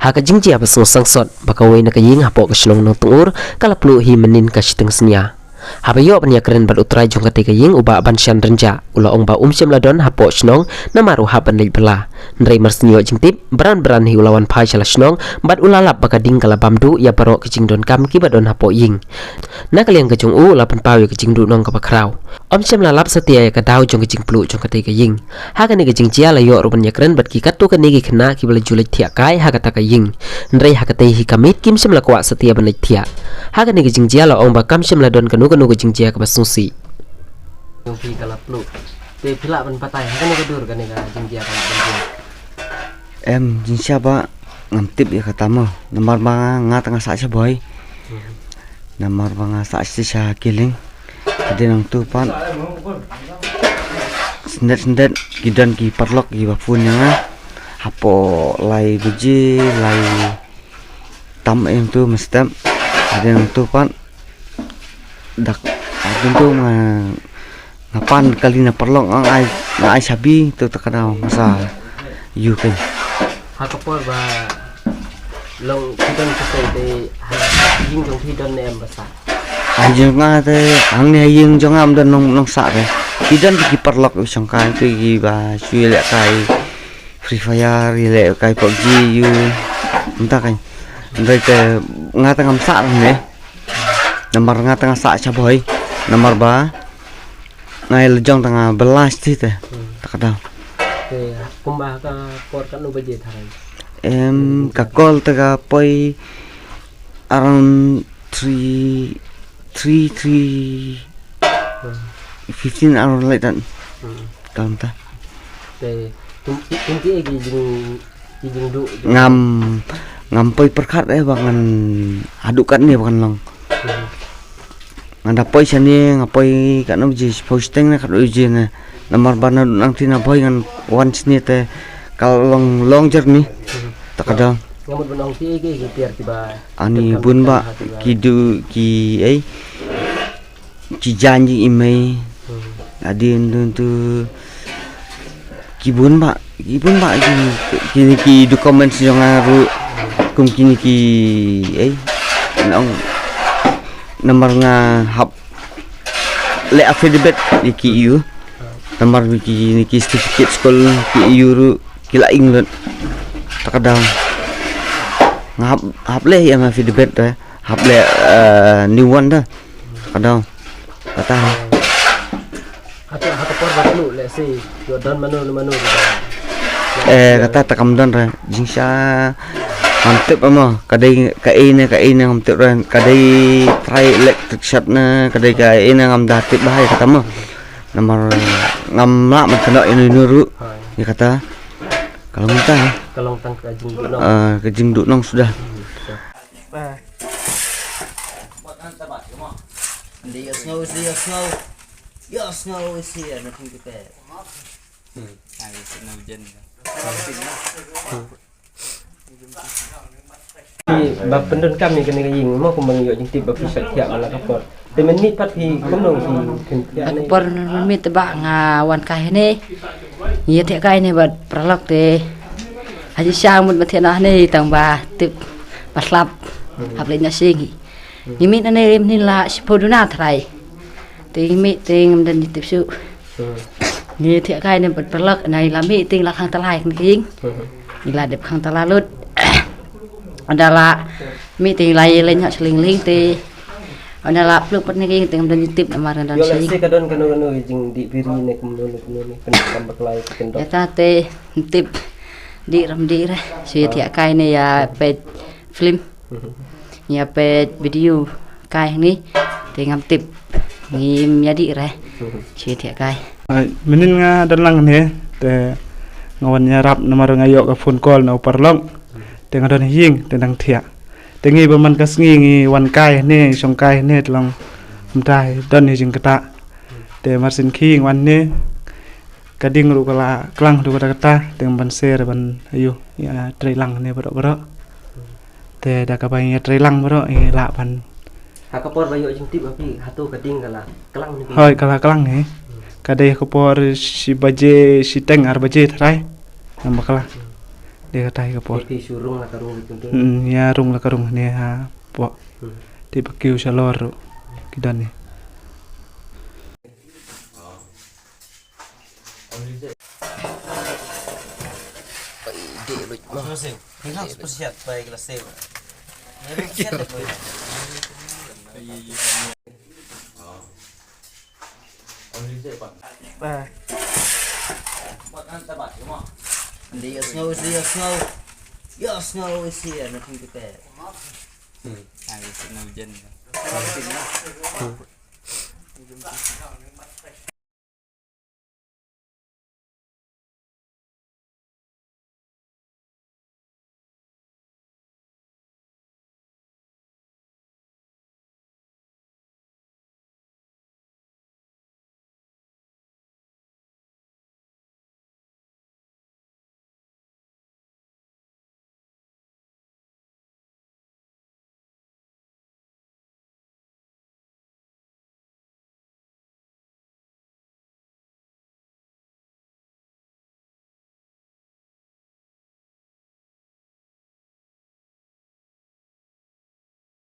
Haka jingji apa so sangsot bakawai na kaying hapo ka shlong nang tuur kala plu hi menin ka shiteng senya. Habayo panya keren bad utrai jong kate kaying uba ban shan renja ula ong ba syam ladon hapo shnong na maru haban lei bela. Ndrei marsinyo jingtip beran hi ulawan pai shala shnong bad ulalap baka ding kala bamdu ya barok kicing don kam ki badon hapo ying. Na kaliang ka jong u lapan pawi kicing du nong ka bakraw. Syam lalap setia ya ka daw jong kicing plu jong kate kaying. Haka ni kicing cia layo ruban ya keren bad ki katu ka nigi kena ki bala julai tiak kai haka ta kaying. Ndrei haka te hi kamit kim syam lakwa setia ban lei tiak. Haka ni kicing cia la ong ba kam syam ladon kanu kanu kicing cia ka basungsi. Yung pi kala plu. Te pila ban patay haka ni kadur ka ni ka kicing cia kala ban. Em jing siapa ngamtip ya katamu nomor banga nga tengah sa boy nomor banga sa sisa kiling jadi nang tu pan sendet gidan ki parlok ki bapun yang hapo lai beji lai tam em tu mestem jadi nang tu pan dak tentu ngapan kali na parlok ang ai sabi tu takadau masa you kan Hakapor ba long hidon kasay de ying jong hidon em basa. Ayung nga te ang ne ying jong am don nong sa re. Hidon ki parlok usang kai tu gi ba sui le kai Free Fire le kai PUBG you entah kan. Ndai te nga tengam sa ne. Nomor nga tengah sa boy. Nomor ba ngai lejong tengah belas ti te. Tak ada. Kumbah ka por kan baje tharai Kakol taga poi around 15 hours like that. Kanta. Te tumti egi jing du ngam poi perkat bangan adukan ni bangan long. Nganda poi sani ngapoi kan uji posting na kan uji na nomor bana nang tina boy ngan once ni te kalau long journey tak ada ngamut benong ti egi piar tiba ani bun ba kidu ki ki janji imei adin tu kibun ba kini ki dokumen yang aru kum kini ki nong nomor nga hap le affidavit di ki you nomor ni ki certificate school ki euro kila England tak ada ngap le yang affidavit dah hap le new one dah ada kata por balu le si Jordan manu kata takam dan ra jingsha mantep ama kadai kai ne mantep ran kadai try electric shop na kadai kai ne ngam datip bahai kata ma nomor ngam mak man kena ini nuru dia kata kalau minta kalau tang ke jing duk nong sudah snow is here nothing to pay bab pendon kami kena ying mau kumbang yo jing tip bab fisat ya ala kapor te men mit pat hi kumnong hi kin ya ne por mit ba nga wan kai ne ye the kai ne bad pralok te haji sang mut mathe na ne tang ba tip paslap hab le nya singi ni mit ne rem ni la spoduna thrai te mit ting dan tip su ni the kai ne bad pralok nai la mi ting la khang talai king ni la dep khang tala lut adalah meeting lain nya seling-ling te adalah pluk pat niki tengam dan tip amaran dan sing yo kadon kanu jing di piri ne kumno ne kan baklai kendok eta te tip di ram di re si tiak kai ne ya pet film ya pet video kai ni tengam tip ngim ya di re si tiak kai menin nga dalang ne te ngawan nyarap nomor ngayo ka phone call na parlong tengah don ying tendang thia tengi baman kasngi ngi wan kai ne song kai ne tlang mtai don ni jing kata te marsin king wan ne kading ru kala klang ru kata teng ban ser ban ayu ya trailang ne bro te da ka bai trailang bro la ban hakapor bayo jing tip api hatu kading kala klang ni hoi kala klang he kadai hakapor si baje si teng ar baje thrai nambah kala dia katai ke por Ki surung lah karung itu tuh. ya rung la karung ne ha po ti pakiu shalor kidan ni Explosive. Hilang spesiat baik kelas save. Mereka siap deh boy. Dia snow. Ya snow is here, nothing to pay. Agak snow hujan.